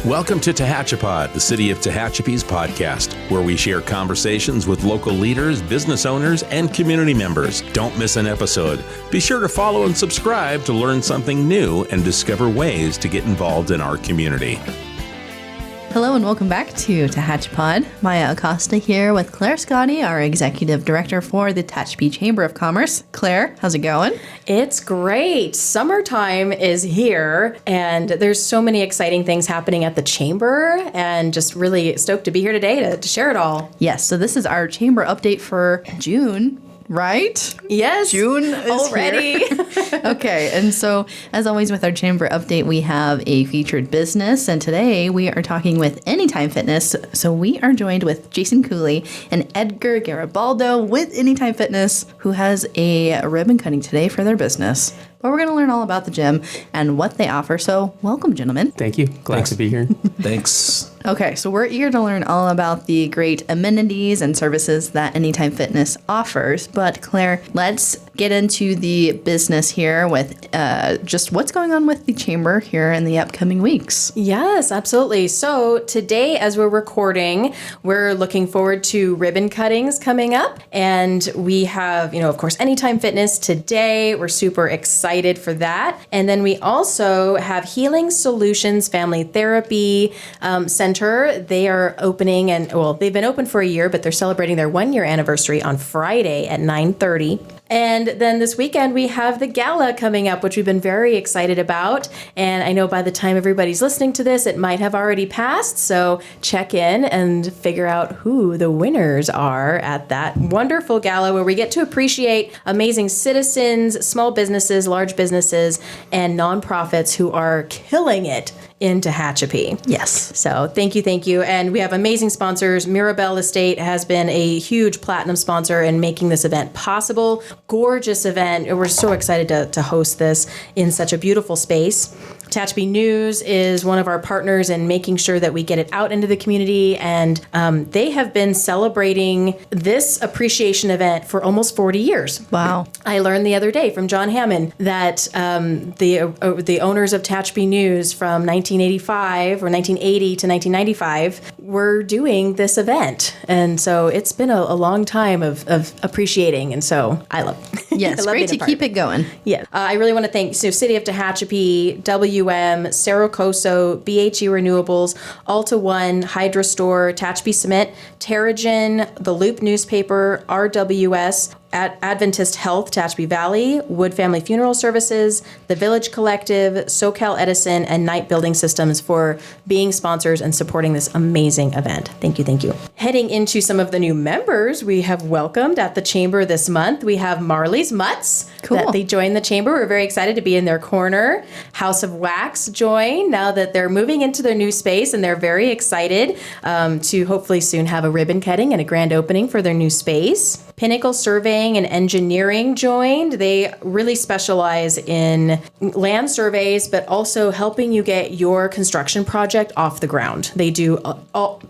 Welcome to Tehachapi, the City of Tehachapi's podcast, where we share conversations with local leaders, business owners, and community members. Don't miss an episode. Be sure to follow and subscribe to learn something new and discover ways to get involved in our community. Hello and welcome back to Tehachapi. Maya Acosta here with Claire Scotti, our Executive Director for the Tehachapi Chamber of Commerce. Claire, how's it going? It's great. Summertime is here, and there's so many exciting things happening at the Chamber, and just really stoked to be here today to share it all. Yes, so this is our Chamber update for June. Right? Yes. June is already. Okay, and so as always with our Chamber update, we have a featured business, and today we are talking with Anytime Fitness. So we are joined with Jason Cooley and Edgar Garibaldo with Anytime Fitness, who has a ribbon cutting today for their business. But we're going to learn all about the gym and what they offer. So welcome, gentlemen. Thank you. Glad to be here. Thanks. Okay, so we're eager to learn all about the great amenities and services that Anytime Fitness offers. But Claire, let's get into the business here with just what's going on with the Chamber here in the upcoming weeks. Yes, absolutely. So today, as we're recording, we're looking forward to ribbon cuttings coming up. And we have, of course, Anytime Fitness today. We're super excited for that. And then we also have Healing Solutions Family Therapy Center. They are opening, and they've been open for a year, but they're celebrating their 1-year anniversary on Friday at 9:30. And then this weekend, we have the gala coming up, which we've been very excited about. And I know by the time everybody's listening to this, it might have already passed. So check in and figure out who the winners are at that wonderful gala where we get to appreciate amazing citizens, small businesses, large businesses, and nonprofits who are killing it in Tehachapi. Yes. So thank you. And we have amazing sponsors. Mirabelle Estate has been a huge platinum sponsor in making this event possible. Gorgeous event. We're so excited to host this in such a beautiful space. Tehachapi News is one of our partners in making sure that we get it out into the community, and they have been celebrating this appreciation event for almost 40 years. Wow. I learned the other day from John Hammond that the owners of Tehachapi News from 1985 or 1980 to 1995 were doing this event, and so it's been a long time of appreciating, and so I love it. Yes, great to keep it going. Yeah, I really want to thank City of Tehachapi, WM, Cerro Coso, BHE Renewables, Alta One, Hydra Store, Tehachapi Cement, Terrigen, The Loop Newspaper, RWS, Adventist Health, Tehachapi Valley, Wood Family Funeral Services, The Village Collective, SoCal Edison, and Knight Building Systems for being sponsors and supporting this amazing event. Thank you. Heading into some of the new members we have welcomed at the Chamber this month, we have Marley's Mutts. Cool. That they joined the Chamber. We're very excited to be in their corner. House of Wax joined now that they're moving into their new space, and they're very excited to hopefully soon have a ribbon cutting and a grand opening for their new space. Pinnacle Surveying and Engineering joined. They really specialize in land surveys, but also helping you get your construction project off the ground. They do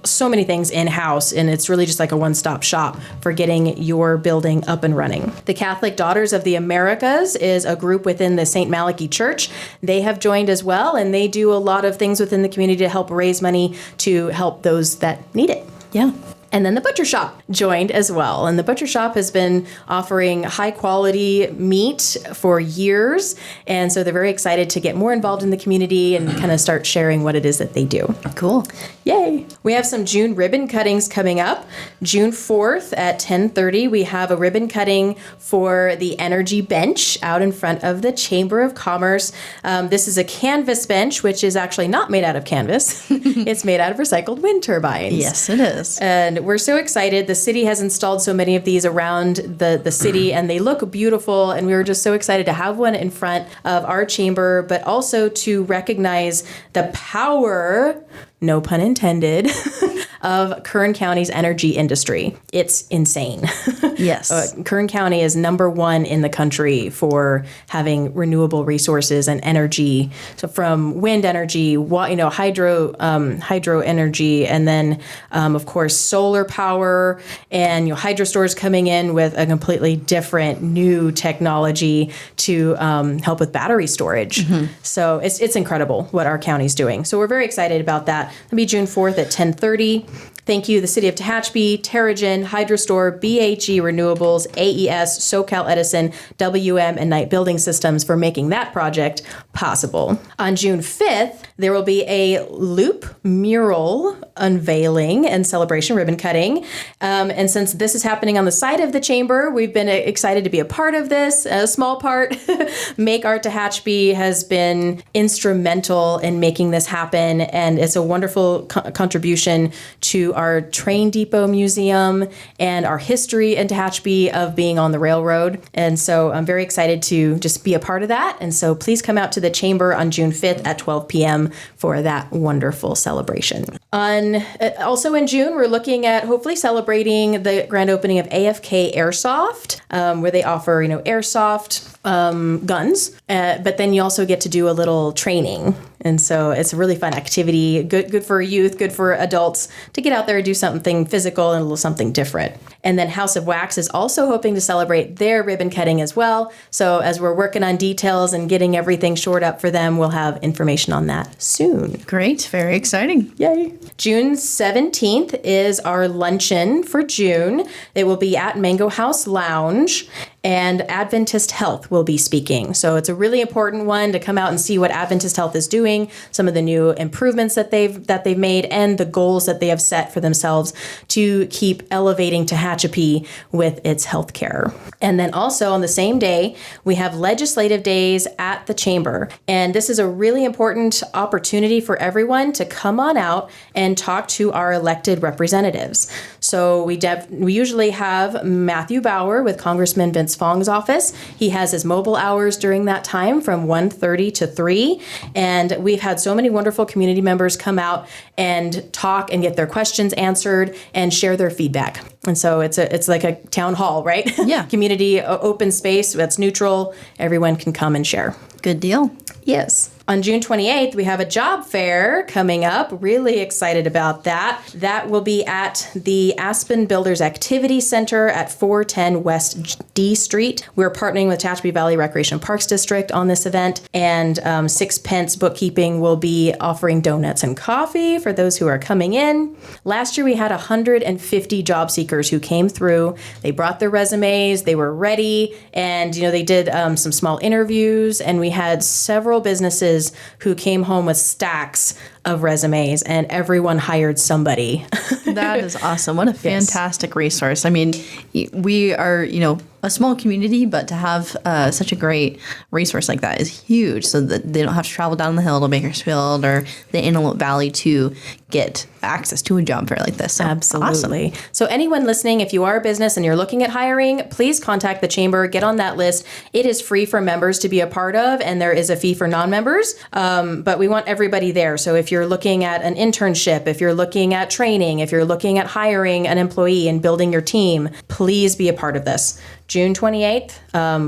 so many things in-house, and it's really just like a one-stop shop for getting your building up and running. The Catholic Daughters of the Americas is a group within the St. Malachy Church. They have joined as well, and they do a lot of things within the community to help raise money to help those that need it. Yeah. And then the Butcher Shop joined as well. And the Butcher Shop has been offering high quality meat for years. And so they're very excited to get more involved in the community and kind of start sharing what it is that they do. Cool. Yay. We have some June ribbon cuttings coming up. June 4th at 10:30, we have a ribbon cutting for the Energy Bench out in front of the Chamber of Commerce. This is a canvas bench, which is actually not made out of canvas. It's made out of recycled wind turbines. Yes, it is. And we're so excited. The city has installed so many of these around the city, and they look beautiful. And we were just so excited to have one in front of our chamber, but also to recognize the power, no pun intended, of Kern County's energy industry. It's insane. Yes. Kern County is number one in the country for having renewable resources and energy. So from wind energy, hydro energy, and then of course solar power, and hydro stores coming in with a completely different new technology to help with battery storage. So it's incredible what our county's doing. So we're very excited about that. It'll be June 4th at 10:30. Thank you, the City of Tehachapi, Terrigen, HydroStore, BHE Renewables, AES, SoCal Edison, WM, and Knight Building Systems for making that project possible. On June 5th, there will be a Loop mural unveiling and celebration ribbon cutting. And since this is happening on the side of the chamber, we've been excited to be a part of this, a small part. Make Art Tehachapi has been instrumental in making this happen, and it's a wonderful contribution to our train depot museum and our history in Tehachapi of being on the railroad. And so I'm very excited to just be a part of that. And so please come out to the chamber on June 5th at 12 p.m. for that wonderful celebration. Also in June, we're looking at hopefully celebrating the grand opening of AFK Airsoft, where they offer, airsoft guns, but then you also get to do a little training. And so it's a really fun activity, good for youth, good for adults to get out there and do something physical and a little something different. And then House of Wax is also hoping to celebrate their ribbon cutting as well. So as we're working on details and getting everything shored up for them, we'll have information on that soon. Great. Very exciting. Yay. June 17th is our luncheon for June. It will be at Mango House Lounge, and Adventist Health will be speaking. So it's a really important one to come out and see what Adventist Health is doing, some of the new improvements that they've made, and the goals that they have set for themselves to keep elevating Tehachapi with its healthcare. And then also on the same day, we have legislative days at the chamber. And this is a really important opportunity for everyone to come on out and talk to our elected representatives. So we usually have Matthew Bauer with Congressman Vince Fong's office. He has his mobile hours during that time from 1:30 to 3. And we've had so many wonderful community members come out and talk and get their questions answered and share their feedback. And so it's like a town hall, right? Yeah. Community open space that's neutral. Everyone can come and share. Good deal. Yes. On June 28th, we have a job fair coming up. Really excited about that. That will be at the Aspen Builders Activity Center at 410 West D Street. We're partnering with Tehachapi Valley Recreation Parks District on this event, and Sixpence Bookkeeping will be offering donuts and coffee for those who are coming in. Last year, we had 150 job seekers who came through. They brought their resumes, they were ready, and they did some small interviews, and we had several businesses who came home with stacks of resumes, and everyone hired somebody. That is awesome. What a fantastic resource. I mean, we are, a small community, but to have such a great resource like that is huge, so that they don't have to travel down the hill to Bakersfield or the Antelope Valley to get access to a job fair like this. So absolutely. Awesome. So anyone listening, if you are a business and you're looking at hiring, please contact the chamber, get on that list. It is free for members to be a part of, and there is a fee for non-members, but we want everybody there. So if you're looking at an internship, if you're looking at training, if you're looking at hiring an employee and building your team, please be a part of this. June 28th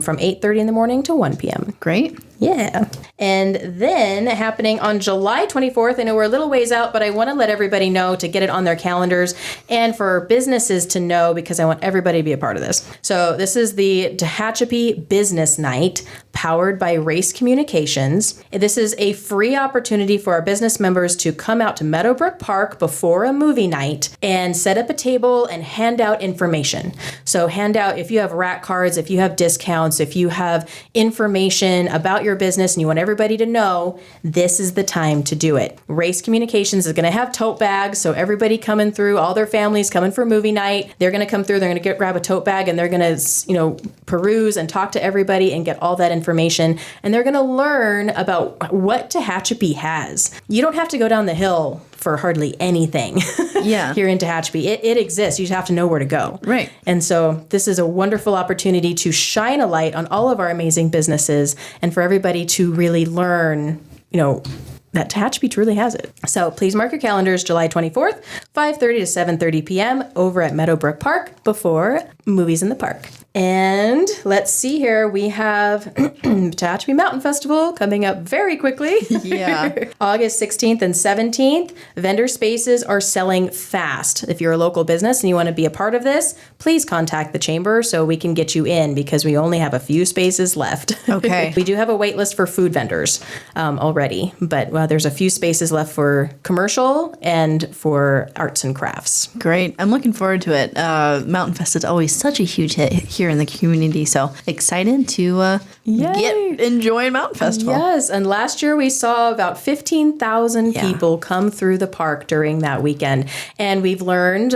from 8:30 in the morning to 1 p.m. Great. Yeah. And then happening on July 24th, I know we're a little ways out, but I want to let everybody know to get it on their calendars and for businesses to know, because I want everybody to be a part of this. So this is the Tehachapi Business Night powered by Race Communications. This is a free opportunity for our business members to come out to Meadowbrook Park before a movie night and set up a table and hand out information. So hand out, if you have rack cards, if you have discounts, if you have information about your business and you want everybody to know, this is the time to do it. Race Communications is going to have tote bags, so everybody coming through, all their families coming for movie night, they're going to come through, they're going to grab a tote bag, and they're going to, peruse and talk to everybody and get all that information, and they're going to learn about what Tehachapi has. You don't have to go down the hill for hardly anything here in Tehachapi. It exists. You just have to know where to go. Right. And so this is a wonderful opportunity to shine a light on all of our amazing businesses and for everybody to really learn, that Tehachapi truly has it. So please mark your calendars, July 24th, 5:30 to 7:30 p.m. over at Meadowbrook Park before Movies in the Park. And let's see here. We have Tehachapi Mountain Festival coming up very quickly. Yeah. August 16th and 17th. Vendor spaces are selling fast. If you're a local business and you want to be a part of this, please contact the chamber so we can get you in because we only have a few spaces left. Okay. We do have a wait list for food vendors already, but there's a few spaces left for commercial and for arts and crafts. Great. I'm looking forward to it. Mountain Fest is always such a huge hit here in the community, so excited to get enjoying Mountain Festival. Yes, and last year we saw about 15,000 people come through the park during that weekend, and we've learned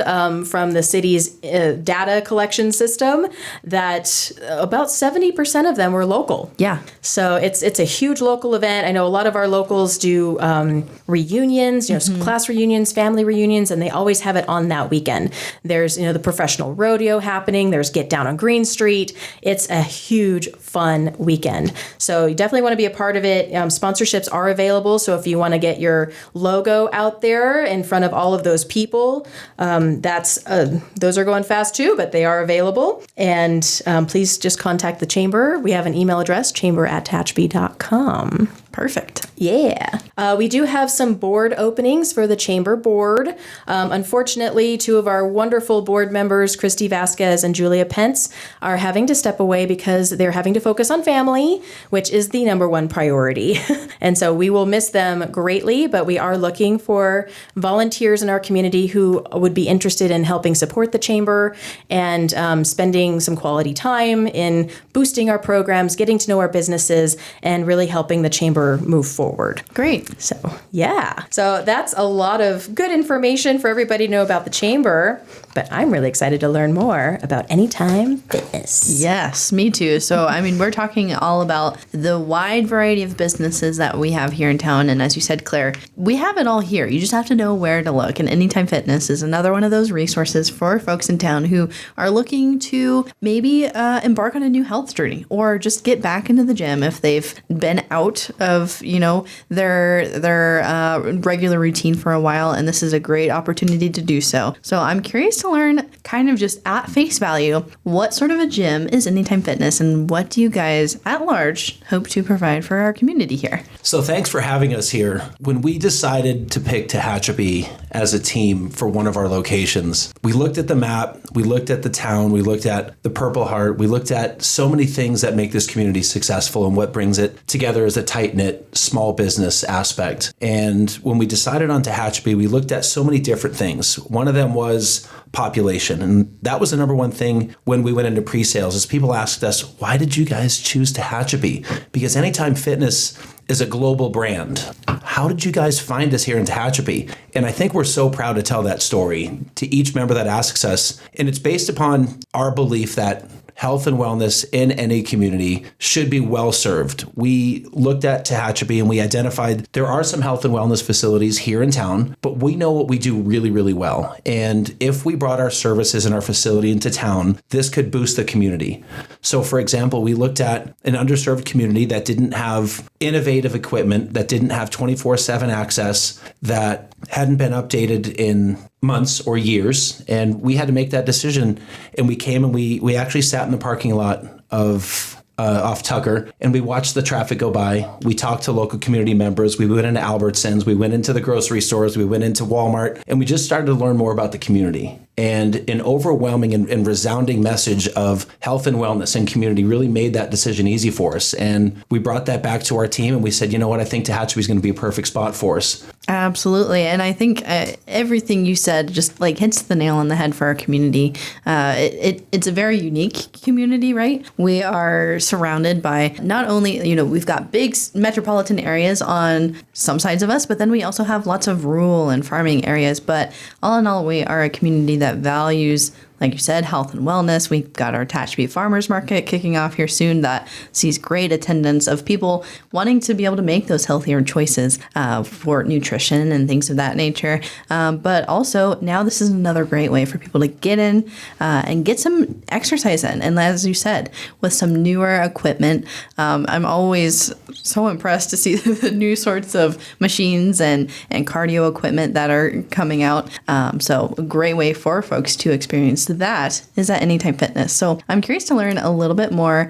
from the city's data collection system that about 70% of them were local. Yeah. So it's a huge local event. I know a lot of our locals do reunions, class reunions, family reunions, and they always have it on that weekend. There's the professional rodeo happening. There's Get Down on Green Street. It's a huge, fun weekend. So you definitely want to be a part of it. Sponsorships are available. So if you want to get your logo out there in front of all of those people, those are going fast too, but they are available. And please just contact the chamber. We have an email address, chamber@tehachapi.com. Perfect. Yeah. We do have some board openings for the chamber board. Unfortunately, two of our wonderful board members, Christy Vasquez and Julia Pence, are having to step away because they're having to focus on family, which is the number one priority. And so we will miss them greatly, but we are looking for volunteers in our community who would be interested in helping support the chamber and spending some quality time in boosting our programs, getting to know our businesses, and really helping the chamber move forward. Great. So, yeah. So that's a lot of good information for everybody to know about the chamber, but I'm really excited to learn more about Anytime Fitness. Yes, me too. So, we're talking all about the wide variety of businesses that we have here in town. And as you said, Claire, we have it all here. You just have to know where to look. And Anytime Fitness is another one of those resources for folks in town who are looking to maybe embark on a new health journey or just get back into the gym if they've been out of their regular routine for a while, and this is a great opportunity to do so. So I'm curious to learn, kind of just at face value, what sort of a gym is Anytime Fitness, and what do you guys at large hope to provide for our community here? So thanks for having us here. When we decided to pick Tehachapi as a team for one of our locations, we looked at the map, we looked at the town, we looked at the Purple Heart, we looked at so many things that make this community successful and what brings it together as a tight-knit small business aspect. And when we decided on Tehachapi, we looked at so many different things. One of them was population. And that was the number one thing when we went into pre-sales is people asked us, why did you guys choose Tehachapi? Because Anytime Fitness is a global brand. How did you guys find us here in Tehachapi? And I think we're so proud to tell that story to each member that asks us. And it's based upon our belief that health and wellness in any community should be well served. We looked at Tehachapi and we identified there are some health and wellness facilities here in town, but we know what we do really, really well. And if we brought our services and our facility into town, this could boost the community. So for example, we looked at an underserved community that didn't have innovative equipment, that didn't have 24/7 access, that hadn't been updated in months or years. And we had to make that decision. And we came and we actually sat in the parking lot of off Tucker, and we watched the traffic go by. We talked to local community members. We went into Albertsons. We went into the grocery stores. We went into Walmart, and we just started to learn more about the community. And an overwhelming and resounding message of health and wellness and community really made that decision easy for us. And we brought that back to our team, and we said, you know what, I think Tehachapi is going to be a perfect spot for us. Absolutely. And I think everything you said just like hits the nail on the head for our community. It's a very unique community, right? We are surrounded by not only, we've got big metropolitan areas on some sides of us, but then we also have lots of rural and farming areas. But all in all, we are a community that values like you said, health and wellness. We've got our Tehachapi Farmers Market kicking off here soon that sees great attendance of people wanting to be able to make those healthier choices for nutrition and things of that nature. But also now this is another great way for people to get in and get some exercise in. And as you said, with some newer equipment, I'm always so impressed to see the new sorts of machines and cardio equipment that are coming out. So a great way for folks to experience that is at Anytime Fitness. So I'm curious to learn a little bit more.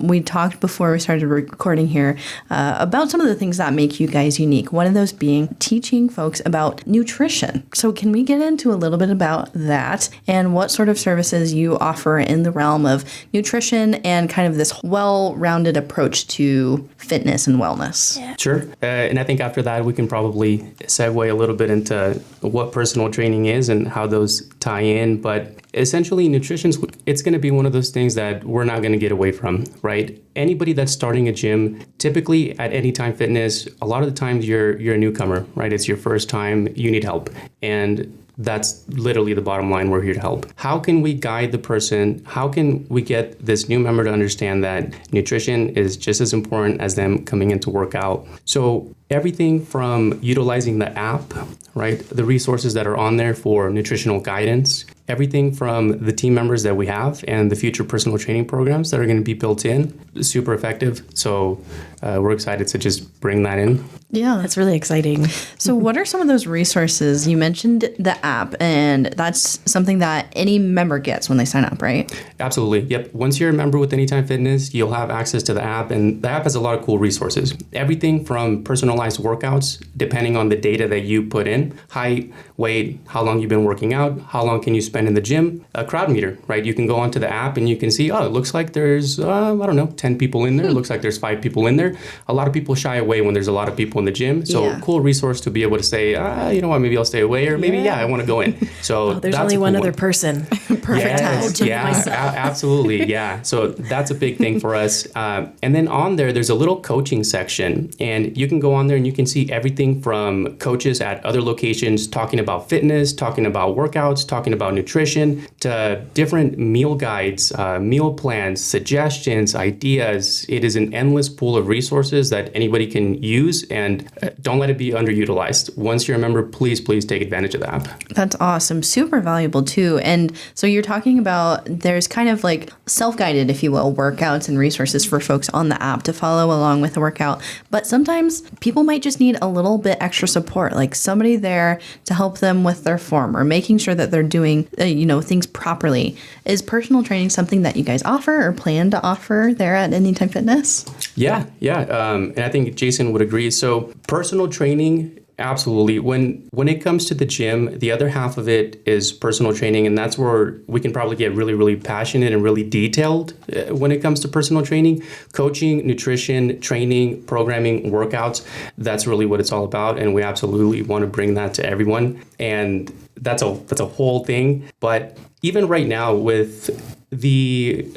We talked before we started recording here about some of the things that make you guys unique. One of those being teaching folks about nutrition. So can we get into a little bit about that and what sort of services you offer in the realm of nutrition and kind of this well-rounded approach to fitness and wellness? Yeah. Sure. And I think after that, we can probably segue a little bit into what personal training is and how those tie in. But essentially, nutrition, it's going to be one of those things that we're not going to get away from, right? Anybody that's starting a gym, typically at Anytime Fitness, a lot of the times you're a newcomer, right? It's your first time, you need help. And that's literally the bottom line. We're here to help. How can we guide the person? How can we get this new member to understand that nutrition is just as important as them coming in to work out? So everything from utilizing the app, right? The resources that are on there for nutritional guidance, everything from the team members that we have and the future personal training programs that are going to be built in, super effective. So we're excited to just bring that in. Yeah, That's really exciting. So what are some of those resources? You mentioned the app, and that's something that any member gets when they sign up, right? Absolutely. Yep. Once you're a member with Anytime Fitness, you'll have access to the app, and the app has a lot of cool resources. Everything from personalized workouts, depending on the data that you put in, height, weight, how long you've been working out, how long can you spend in the gym, a crowd meter, right? You can go onto the app and you can see, it looks like there's, 10 people in there. It looks like there's 5 people in there. A lot of people shy away when there's a lot of people in the gym. So cool resource to be able to say, you know what, maybe I'll stay away, or maybe, I want to go in. So There's that's only a cool one other person. Perfect time. Absolutely. Yeah. So that's a big thing for us. And then on there's a little coaching section, and you can go on there and you can see everything from coaches at other locations talking about fitness, talking about workouts, talking about nutrition, to different meal guides, meal plans, suggestions, ideas. It is an endless pool of resources that anybody can use, and don't let it be underutilized. Once you're a member, please take advantage of that. That's awesome. Super valuable too. And so you're talking about there's kind of like self-guided, if you will, workouts and resources for folks on the app to follow along with the workout. But sometimes people might just need a little bit extra support, like somebody there to help them with their form or making sure that they're doing, things properly. Is personal training something that you guys offer or plan to offer there at Anytime Fitness? Yeah. And I think Jason would agree. So personal training, absolutely. When it comes to the gym, the other half of it is personal training, and that's where we can probably get really, really passionate and really detailed when it comes to personal training, coaching, nutrition, training, programming, workouts. That's really what it's all about, and we absolutely want to bring that to everyone. And that's a whole thing. But even right now with the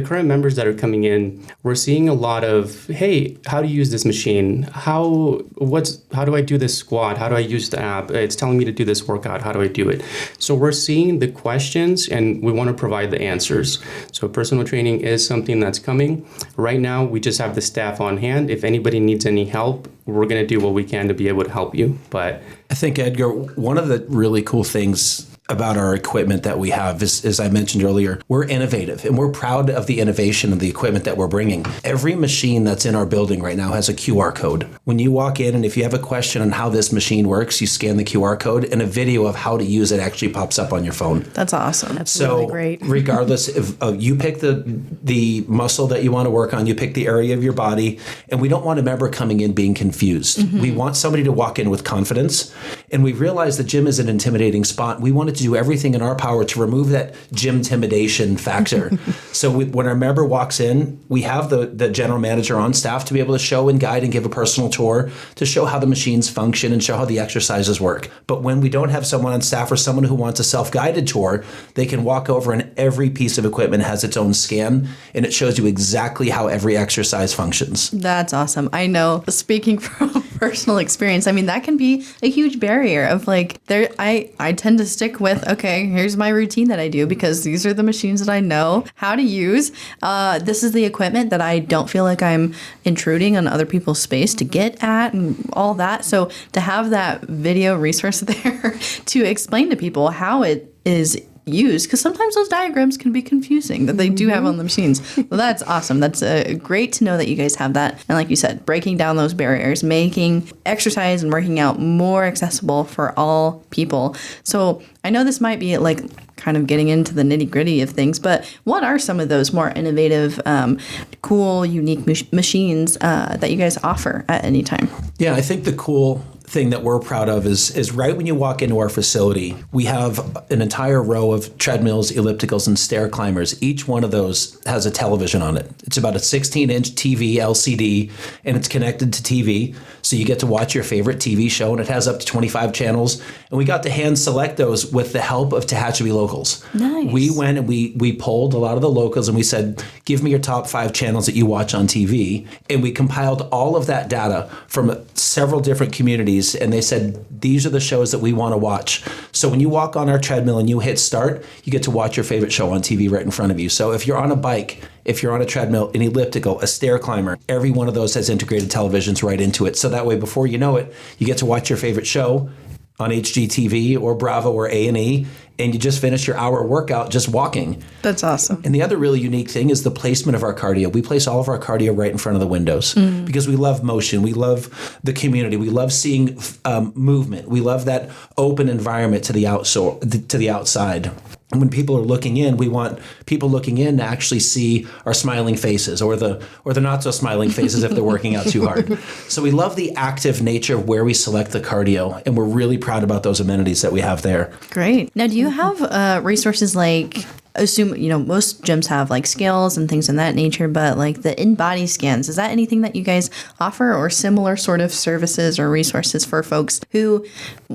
current members that are coming in, we're seeing a lot of, hey, how do you use this machine? How do I do this squat? How do I use the app? It's telling me to do this workout. How do I do it? So we're seeing the questions and we want to provide the answers. So personal training is something that's coming. Right now, we just have the staff on hand. If anybody needs any help, we're going to do what we can to be able to help you. But I think, Edgar, one of the really cool things about our equipment that we have is, as I mentioned earlier, we're innovative and we're proud of the innovation of the equipment that we're bringing. Every machine that's in our building right now has a QR code. When you walk in and if you have a question on how this machine works, you scan the QR code and a video of how to use it actually pops up on your phone. That's awesome. That's really great. Regardless if you pick the muscle that you want to work on, you pick the area of your body, and we don't want a member coming in being confused. Mm-hmm. We want somebody to walk in with confidence, and we realize the gym is an intimidating spot. We wanted to do everything in our power to remove that gym intimidation factor. So when our member walks in, we have the general manager on staff to be able to show and guide and give a personal tour to show how the machines function and show how the exercises work. But when we don't have someone on staff or someone who wants a self-guided tour, they can walk over and every piece of equipment has its own scan and it shows you exactly how every exercise functions. That's awesome. I know, speaking from personal experience. I mean, that can be a huge barrier of like there I tend to stick with, okay, here's my routine that I do because these are the machines that I know how to use. This is the equipment that I don't feel like I'm intruding on other people's space to get at and all that. So to have that video resource there to explain to people how it is used, because sometimes those diagrams can be confusing that they do have on the machines. Well, that's awesome. That's great to know that you guys have that. And like you said, breaking down those barriers, making exercise and working out more accessible for all people. So I know this might be like kind of getting into the nitty gritty of things, but what are some of those more innovative, cool, unique machines that you guys offer at any time? Yeah, I think the cool thing that we're proud of is right when you walk into our facility, we have an entire row of treadmills, ellipticals, and stair climbers. Each one of those has a television on it. It's about a 16-inch TV LCD, and it's connected to TV. So you get to watch your favorite TV show, and it has up to 25 channels. And we got to hand select those with the help of Tehachapi locals. Nice. We went and we polled a lot of the locals, and we said, give me your top 5 channels that you watch on TV. And we compiled all of that data from several different communities, and they said, these are the shows that we want to watch. So when you walk on our treadmill and you hit start, you get to watch your favorite show on TV right in front of you. So if you're on a bike, if you're on a treadmill, an elliptical, a stair climber, every one of those has integrated televisions right into it. So that way, before you know it, you get to watch your favorite show on HGTV or Bravo or A&E, and you just finish your hour workout just walking. That's awesome. And the other really unique thing is the placement of our cardio. We place all of our cardio right in front of the windows because we love motion. We love the community. We love seeing movement. We love that open environment to the outside. And when people are looking in, we want people looking in to actually see our smiling faces or the not so smiling faces if they're working out too hard. So we love the active nature of where we select the cardio, and we're really proud about those amenities that we have there. Great. Now, do you have resources like, assume, most gyms have like scales and things of that nature, but like the in-body scans, is that anything that you guys offer or similar sort of services or resources for folks who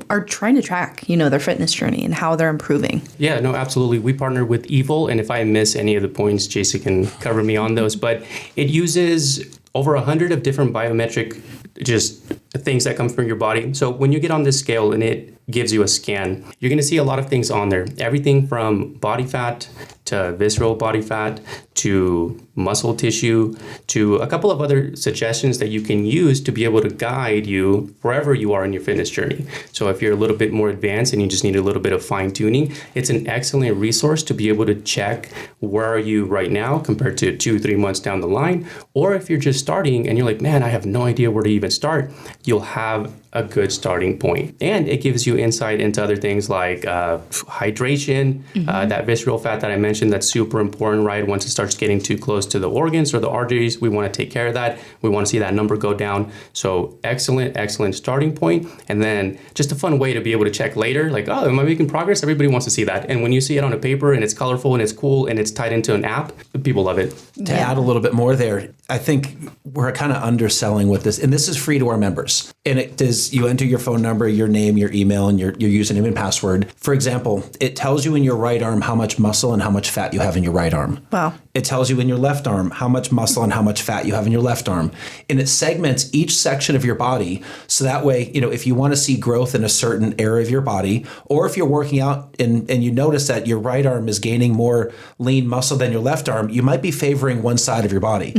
are trying to track, their fitness journey and how they're improving? Yeah, no, absolutely. We partner with Evil, and if I miss any of the points, Jason can cover me on those, but it uses over 100 of different biometric just things that come from your body. So when you get on this scale and it gives you a scan, you're going to see a lot of things on there. Everything from body fat to visceral body fat to muscle tissue to a couple of other suggestions that you can use to be able to guide you wherever you are in your fitness journey. So if you're a little bit more advanced and you just need a little bit of fine tuning, it's an excellent resource to be able to check where are you right now compared to 2-3 months down the line. Or if you're just starting and you're like, man, I have no idea where to even start, you'll have a good starting point. And it gives you insight into other things like hydration, that visceral fat that I mentioned, that's super important, right? Once it starts getting too close to the organs or the arteries, we want to take care of that. We want to see that number go down. So excellent starting point. And then just a fun way to be able to check later, like, oh, am I making progress? Everybody wants to see that. And when you see it on a paper and it's colorful and it's cool and it's tied into an app, people love it. To add a little bit more there, I think we're kind of underselling with this, and this is free to our members. And it does, you enter your phone number, your name, your email, and your username and password. For example, it tells you in your right arm how much muscle and how much fat you have in your right arm. Wow. It tells you in your left arm how much muscle and how much fat you have in your left arm. And it segments each section of your body. So that way, if you want to see growth in a certain area of your body, or if you're working out and you notice that your right arm is gaining more lean muscle than your left arm, you might be favoring one side of your body.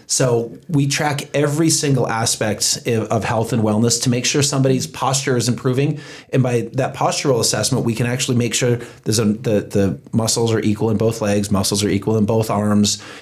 So we track every single aspect of health and wellness to make sure somebody's posture is improving. And by that postural assessment, we can actually make sure the muscles are equal in both legs, muscles are equal in both arms,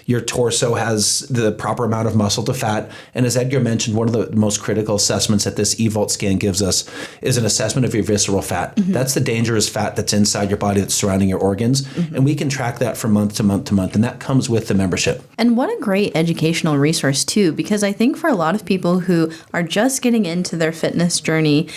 your torso has the proper amount of muscle to fat. And as Edgar mentioned, one of the most critical assessments that this eVault scan gives us is an assessment of your visceral fat. That's the dangerous fat that's inside your body that's surrounding your organs. And we can track that from month to month to month. And that comes with the membership. And what a great educational resource too, because I think for a lot of people who are just getting into their fitness journey,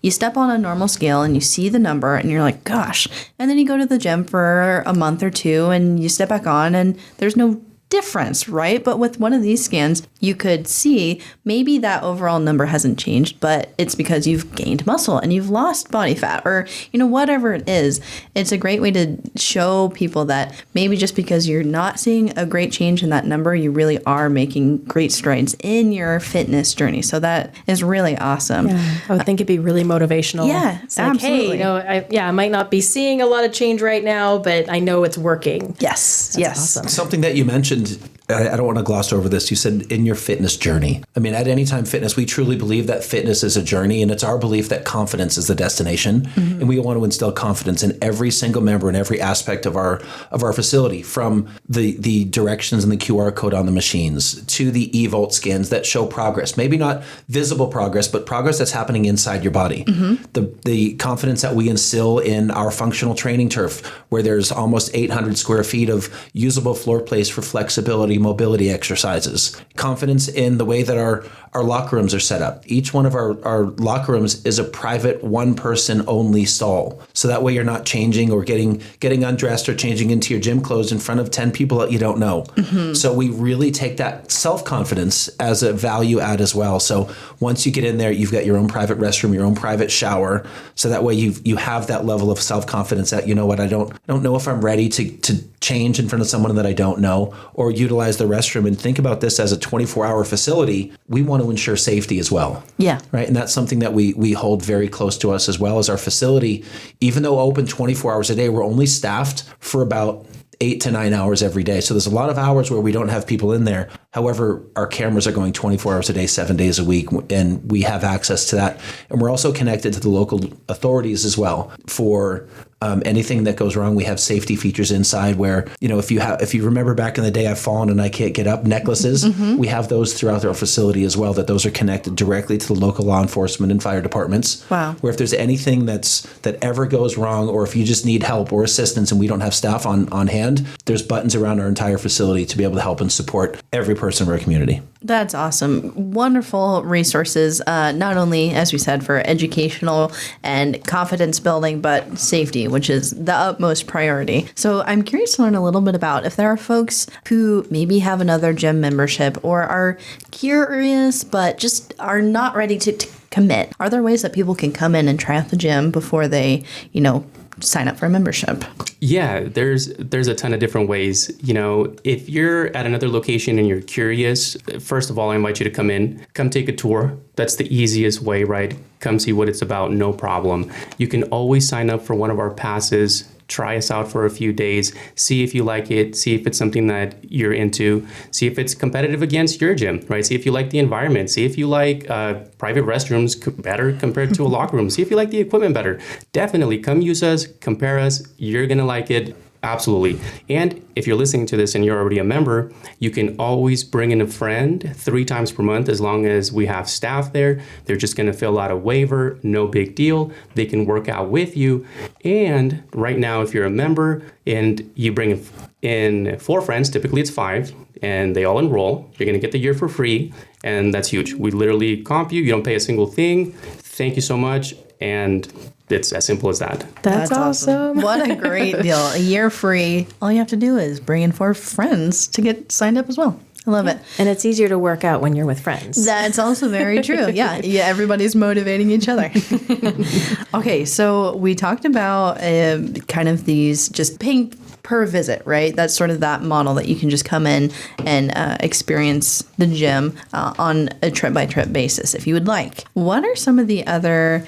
you step on a normal scale and you see the number and you're like, gosh, and then you go to the gym for a month or two and you step back on and there's no difference, right? But with one of these scans, you could see maybe that overall number hasn't changed, but it's because you've gained muscle and you've lost body fat, or, whatever it is. It's a great way to show people that maybe just because you're not seeing a great change in that number, you really are making great strides in your fitness journey. So that is really awesome. Yeah. I would think it'd be really motivational. Yeah, it's like, absolutely. Hey, I might not be seeing a lot of change right now, but I know it's working. Yes. That's awesome. Something that you mentioned, I don't want to gloss over this. You said in your fitness journey. I mean, at Anytime Fitness, we truly believe that fitness is a journey, and it's our belief that confidence is the destination. Mm-hmm. And we want to instill confidence in every single member in every aspect of our facility, from the directions and the QR code on the machines to the eVolt scans that show progress. Maybe not visible progress, but progress that's happening inside your body. Mm-hmm. The confidence that we instill in our functional training turf, where there's almost 800 square feet of usable floor place for flexibility, mobility exercises. Confidence in the way that our locker rooms are set up. Each one of our locker rooms is a private one-person only stall. So that way you're not changing or getting undressed or changing into your gym clothes in front of 10 people that you don't know. Mm-hmm. So we really take that self-confidence as a value add as well. So once you get in there, you've got your own private restroom, your own private shower. So that way you have that level of self-confidence that, I don't know if I'm ready to change in front of someone that I don't know, or utilize the restroom. And think about this as a 24-hour facility. We want to ensure safety as well. Yeah. Right. And that's something that we hold very close to us, as well as our facility. Even though open 24 hours a day, we're only staffed for about 8 to 9 hours every day. So there's a lot of hours where we don't have people in there. However, our cameras are going 24 hours a day, 7 days a week, and we have access to that. And we're also connected to the local authorities as well for anything that goes wrong. We have safety features inside where, if you remember back in the day, I've fallen and I can't get up, necklaces, mm-hmm. we have those throughout our facility as well, that those are connected directly to the local law enforcement and fire departments. Wow. Where if there's anything that ever goes wrong, or if you just need help or assistance and we don't have staff on hand, there's buttons around our entire facility to be able to help and support every person of our community. That's awesome. Wonderful resources, not only, as we said, for educational and confidence building, but safety, which is the utmost priority. So I'm curious to learn a little bit about if there are folks who maybe have another gym membership or are curious, but just are not ready to commit. Are there ways that people can come in and try out the gym before they, sign up for a membership? Yeah, there's a ton of different ways. If you're at another location and you're curious, first of all, I invite you to come take a tour. That's the easiest way, right? Come see what it's about, no problem. You can always sign up for one of our passes. Try us out for a few days, see if you like it, see if it's something that you're into, see if it's competitive against your gym, right? See if you like the environment, see if you like private restrooms better compared to a locker room, see if you like the equipment better. Definitely come use us, compare us, you're gonna like it. Absolutely. And if you're listening to this and you're already a member, you can always bring in a friend 3 times per month, as long as we have staff there. They're just going to fill out a waiver, no big deal. They can work out with you. And right now, if you're a member and you bring in 4 friends, typically it's 5, and they all enroll, you're going to get the year for free. And that's huge. We literally comp you. You don't pay a single thing. Thank you so much. And it's as simple as that. That's awesome. What a great deal. A year free. All you have to do is bring in 4 friends to get signed up as well. I love it. And it's easier to work out when you're with friends. That's also very true. Yeah, everybody's motivating each other. Okay, so we talked about kind of these just paying per visit, right? That's sort of that model that you can just come in and experience the gym on a trip-by-trip basis if you would like. What are some of the other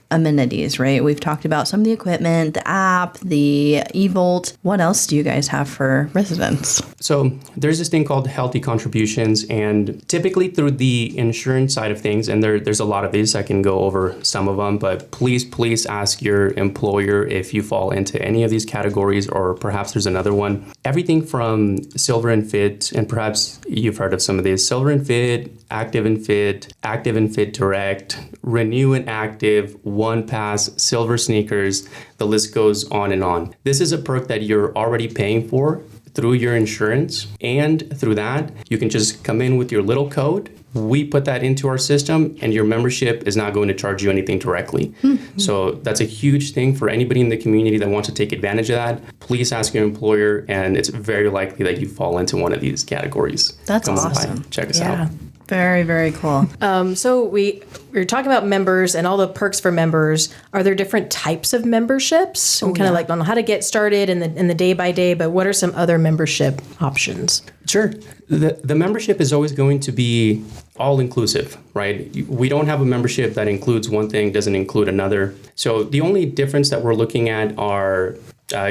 amenities, right? We've talked about some of the equipment, the app, the eVolt. What else do you guys have for residents? So there's this thing called Healthy Contributions, and typically through the insurance side of things, and there's a lot of these, I can go over some of them, but please ask your employer if you fall into any of these categories, or perhaps there's another one. Everything from Silver and Fit, and perhaps you've heard of some of these, Silver and Fit, Active and Fit Direct, Renew and Active, One Pass, Silver Sneakers, the list goes on and on. This is a perk that you're already paying for through your insurance, and through that, you can just come in with your little code we put that into our system, and your membership is not going to charge you anything directly. So that's a huge thing for anybody in the community that wants to take advantage of that. Please ask your employer, and it's very likely that you fall into one of these categories. That's Come on by, awesome. check us Yeah. out. Very, very cool. So we're talking about members and all the perks for members. Are there different types of memberships? I'm kind of like on how to get started in the day by day, but what are some other membership options? Sure. The membership is always going to be all inclusive, right? We don't have a membership that includes one thing, doesn't include another. So the only difference that we're looking at are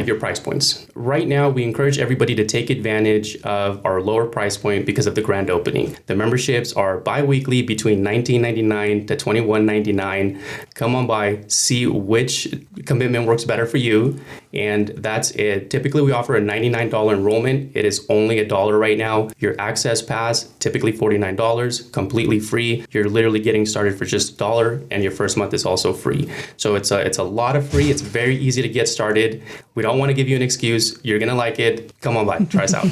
your price points. Right now, we encourage everybody to take advantage of our lower price point because of the grand opening. The memberships are bi-weekly between $19.99 to $21.99. Come on by, see which commitment works better for you, and that's it. Typically, we offer a $99 enrollment. It is only $1 right now. Your access pass, typically $49, completely free. You're literally getting started for just $1, and your first month is also free. So it's a lot of free. It's very easy to get started. We don't want to give you an excuse. You're going to like it. Come on by. Try us out.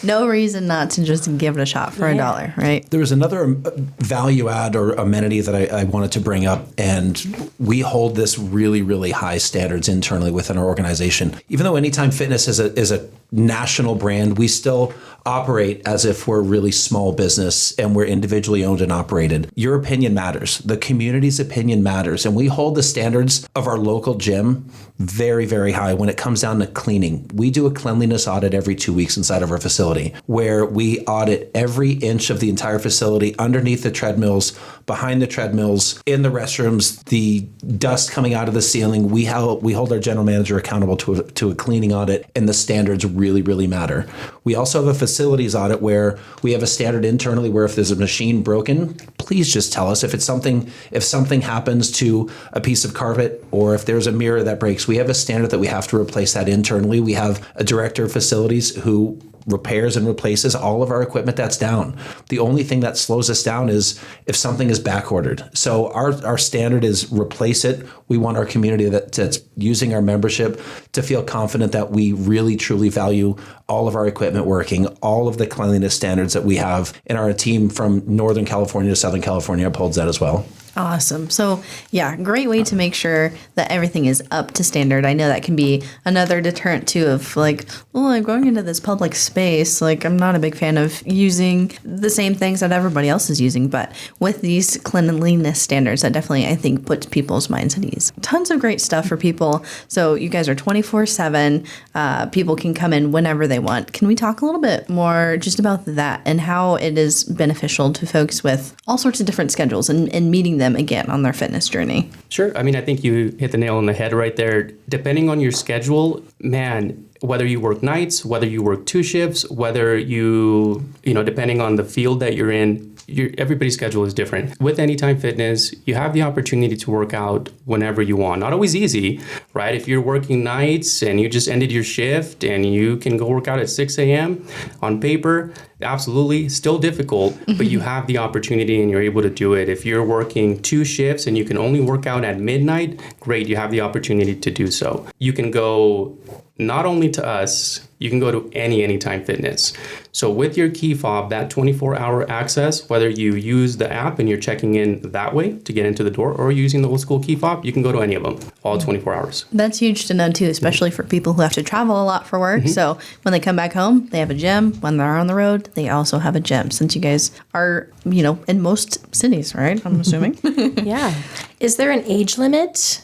No reason not to just give it a shot for $1, right? There was another value add or amenity that I wanted to bring up, and we hold this really, really high standards internally within our organization. Even though Anytime Fitness is a national brand, we still operate as if we're a really small business and we're individually owned and operated. Your opinion matters. The community's opinion matters. And we hold the standards of our local gym very, very high when it comes down to cleaning. We do a cleanliness audit every 2 weeks inside of our facility, where we audit every inch of the entire facility, underneath the treadmills, behind the treadmills, in the restrooms, the dust coming out of the ceiling. We hold our general manager accountable to a cleaning audit, and the standards really, really matter. We also have a facilities audit where we have a standard internally where if there's a machine broken, please just tell us. If something happens to a piece of carpet or if there's a mirror that breaks, we have a standard that we have to replace that internally. We have a director of facilities who repairs and replaces all of our equipment that's down. The only thing that slows us down is if something is back ordered. So our standard is replace it. We want our community that's using our membership to feel confident that we really truly value all of our equipment working, all of the cleanliness standards that we have, and our team from Northern California to Southern California upholds that as well. Awesome. So yeah, great way to make sure that everything is up to standard. I know that can be another deterrent too of like, well, I'm going into this public space. Like I'm not a big fan of using the same things that everybody else is using, but with these cleanliness standards, that definitely, I think, puts people's minds at ease. Tons of great stuff for people. So you guys are 24/7. People can come in whenever they want. Can we talk a little bit more just about that and how it is beneficial to folks with all sorts of different schedules and meeting them again on their fitness journey? Sure. I mean, I think you hit the nail on the head right there. Depending on your schedule, man, whether you work nights, whether you work 2 shifts, whether you depending on the field that you're in, everybody's schedule is different. With Anytime Fitness, you have the opportunity to work out whenever you want. Not always easy, right? If you're working nights and you just ended your shift and you can go work out at 6 a.m. on paper, absolutely, still difficult, but you have the opportunity and you're able to do it. If you're working 2 shifts and you can only work out at midnight, great, you have the opportunity to do so. You can go not only to us, you can go to Anytime Fitness. So with your key fob, that 24-hour access, whether you use the app and you're checking in that way to get into the door or using the old school key fob, you can go to any of them, all 24 hours. That's huge to know too, especially for people who have to travel a lot for work. So when they come back home, they have a gym. When they're on the road, they also have a gym, since you guys are, in most cities, right? I'm assuming. Yeah. Is there an age limit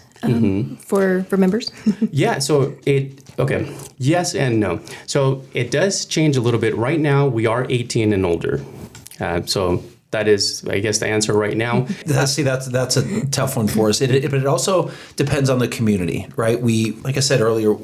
for members? Yeah, so yes and no. So it does change a little bit. Right now, we are 18 and older. So that is, I guess, the answer right now. That's a tough one for us. But it also depends on the community, right? Like I said earlier,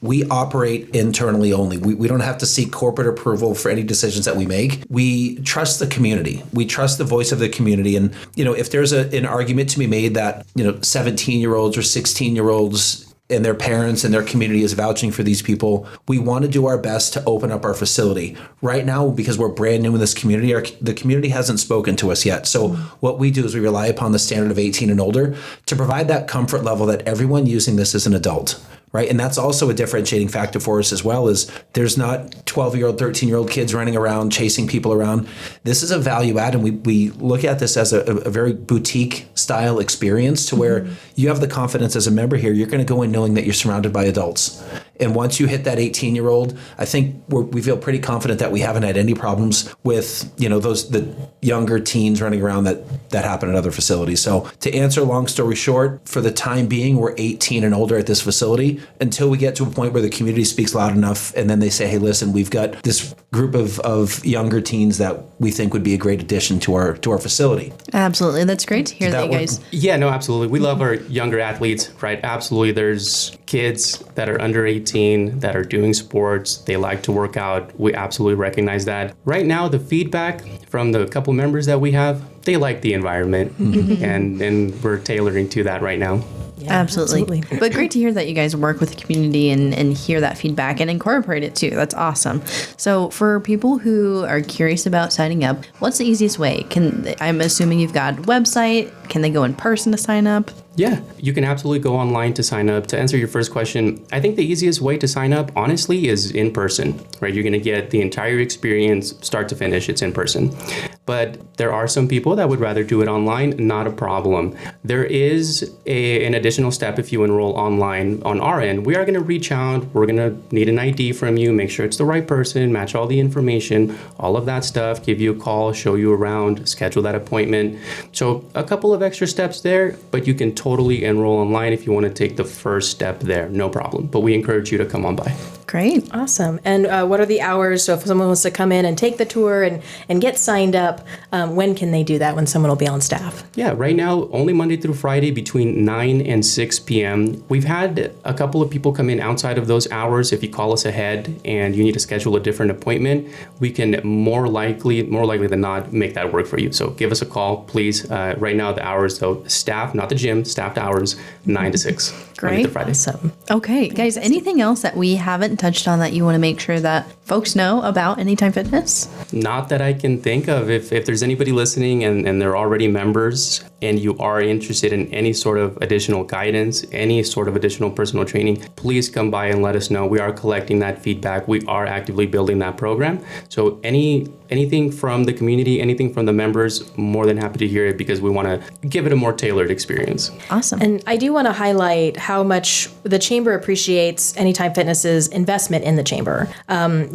we operate internally only. We don't have to seek corporate approval for any decisions that we make. We trust the community. We trust the voice of the community. And, if there's an argument to be made that, 17-year-olds or 16-year-olds and their parents and their community is vouching for these people, we want to do our best to open up our facility. Right now, because we're brand new in this community, the community hasn't spoken to us yet. So what we do is we rely upon the standard of 18 and older to provide that comfort level that everyone using this is an adult, right? And that's also a differentiating factor for us as well, is there's not 12-year-old, 13-year-old kids running around, chasing people around. This is a value add, and we look at this as a very boutique style experience to where you have the confidence as a member here. You're going to go in knowing that you're surrounded by adults. And once you hit that 18-year-old, I think we feel pretty confident that we haven't had any problems with, the younger teens running around that happen at other facilities. So to answer long story short, for the time being, we're 18 and older at this facility until we get to a point where the community speaks loud enough, and then they say, hey, listen, we've got this group of younger teens that we think would be a great addition to our facility. Absolutely. That's great to hear that you guys. Yeah, no, absolutely. We love our younger athletes, right? Absolutely. There's kids that are under 18 that are doing sports. They like to work out. We absolutely recognize that. Right now, the feedback from the couple members that we have, they like the environment, and we're tailoring to that right now. Yeah, Absolutely. But great to hear that you guys work with the community and hear that feedback and incorporate it too. That's awesome. So for people who are curious about signing up, what's the easiest way? I'm assuming you've got a website. Can they go in person to sign up? Yeah, you can absolutely go online to sign up. To answer your first question, I think the easiest way to sign up, honestly, is in person, right? You're going to get the entire experience, start to finish, it's in person. But there are some people that would rather do it online, not a problem. There is an additional step if you enroll online on our end. We are going to reach out, we're going to need an ID from you, make sure it's the right person, match all the information, all of that stuff, give you a call, show you around, schedule that appointment. So a couple of extra steps there, but you can totally enroll online if you want to take the first step there, no problem. But we encourage you to come on by. Great. Awesome. And what are the hours? So if someone wants to come in and take the tour and get signed up, when can they do that, when someone will be on staff? Yeah, right now, only Monday through Friday between 9 and 6 p.m. We've had a couple of people come in outside of those hours. If you call us ahead and you need to schedule a different appointment, we can more likely than not make that work for you. So give us a call, please. Right now, the hours, though, staff, not the gym, staffed hours, 9 to 6. Great. Monday to Friday. Awesome. Okay, guys, anything else that we haven't touched on that you want to make sure that folks know about Anytime Fitness? Not that I can think of. If there's anybody listening and they're already members and you are interested in any sort of additional guidance, any sort of additional personal training, please come by and let us know. We are collecting that feedback. We are actively building that program. So anything from the community, anything from the members, more than happy to hear it because we want to give it a more tailored experience. Awesome. And I do want to highlight how much the Chamber appreciates Anytime Fitness's investment in the Chamber.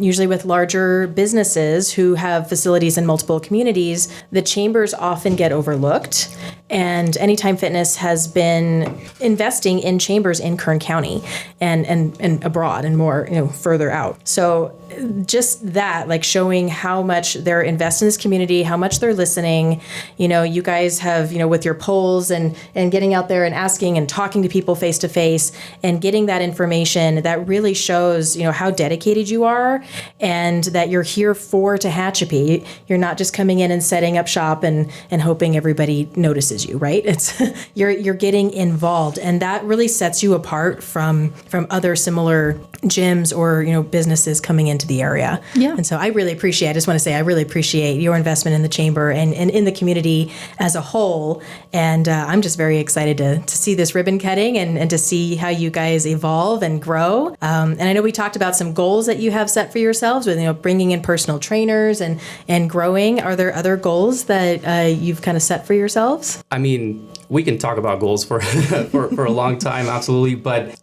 Usually with larger businesses who have facilities in multiple communities, the chambers often get overlooked. And Anytime Fitness has been investing in chambers in Kern County and abroad and more, further out. So just that, like showing how much they're invested in this community, how much they're listening. You guys have, with your polls and getting out there and asking and talking to people face to face and getting that information that really shows, how dedicated you are and that you're here for Tehachapi. You're not just coming in and setting up shop and hoping everybody notices you, right? It's you're getting involved, and that really sets you apart from other similar gyms or businesses coming into the area. Yeah. And so I really appreciate your investment in the Chamber and in the community as a whole. And I'm just very excited to see this ribbon cutting and to see how you guys evolve and grow. And I know we talked about some goals that you have set for yourselves with bringing in personal trainers and growing. Are there other goals that you've kind of set for yourselves? I mean, we can talk about goals for a long time, absolutely. But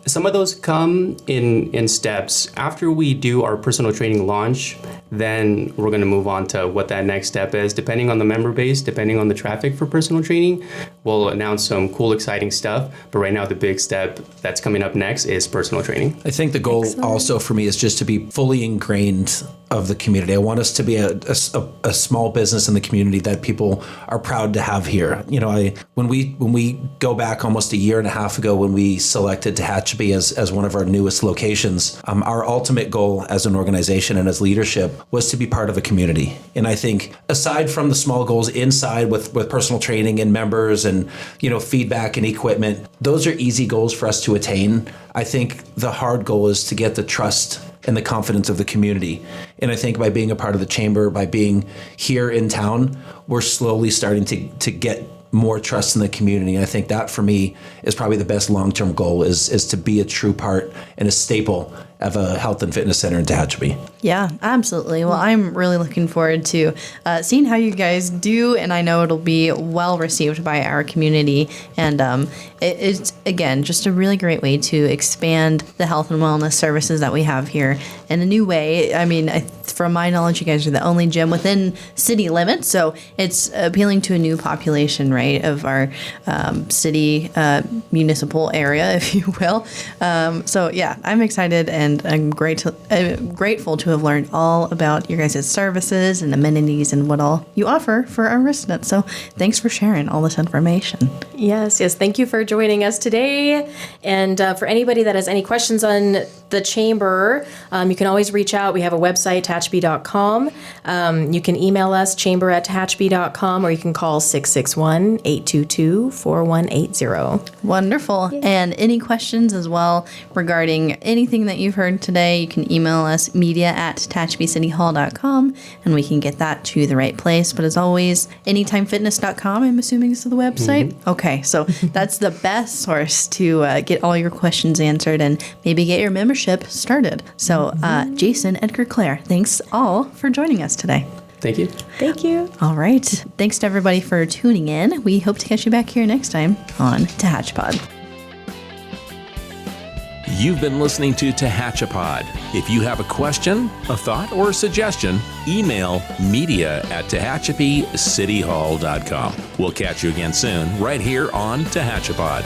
some of those come in steps. After we do our personal training launch, then we're going to move on to what that next step is. Depending on the member base, depending on the traffic for personal training, we'll announce some cool, exciting stuff. But right now, the big step that's coming up next is personal training. I think the goal also for me is just to be fully ingrained of the community. I want us to be a small business in the community that people are proud to have here. When we go back almost a year and a half ago when we selected Tehachapi as one of our newest locations, our ultimate goal as an organization and as leadership was to be part of a community. And I think aside from the small goals inside with personal training and members and feedback and equipment, those are easy goals for us to attain. I think the hard goal is to get the trust and the confidence of the community. And I think by being a part of the Chamber, by being here in town, we're slowly starting to get more trust in the community. And I think that for me is probably the best long-term goal is to be a true part and a staple of a health and fitness center in Tehachapi. Yeah, absolutely. Well, I'm really looking forward to seeing how you guys do, and I know it'll be well received by our community. And it's, again, just a really great way to expand the health and wellness services that we have here in a new way. I mean, from my knowledge, you guys are the only gym within city limits, so it's appealing to a new population, right, of our city municipal area, if you will. So, yeah, I'm excited, and I'm grateful to have learned all about your guys' services and amenities and what all you offer for our residents. So thanks for sharing all this information. Yes. Thank you for joining us today. And for anybody that has any questions on the chamber, you can always reach out. We have a website, tehachapi.com. You can email us, chamber@tehachapi.com, or you can call 661-822-4180. Wonderful. Yeah. And any questions as well regarding anything that you've heard today, you can email us media@tehachapiCityHall.com, and we can get that to the right place. But as always, anytimefitness.com, I'm assuming is the website. Mm-hmm. Okay, so that's the best source to get all your questions answered and maybe get your membership started. So Jason, Edgar, Claire, thanks all for joining us today. Thank you. Thank you. All right. Thanks to everybody for tuning in. We hope to catch you back here next time on Tehachapod. You've been listening to Tehachapod. If you have a question, a thought, or a suggestion, email media@TehachapiCityHall.com. We'll catch you again soon, right here on Tehachapod.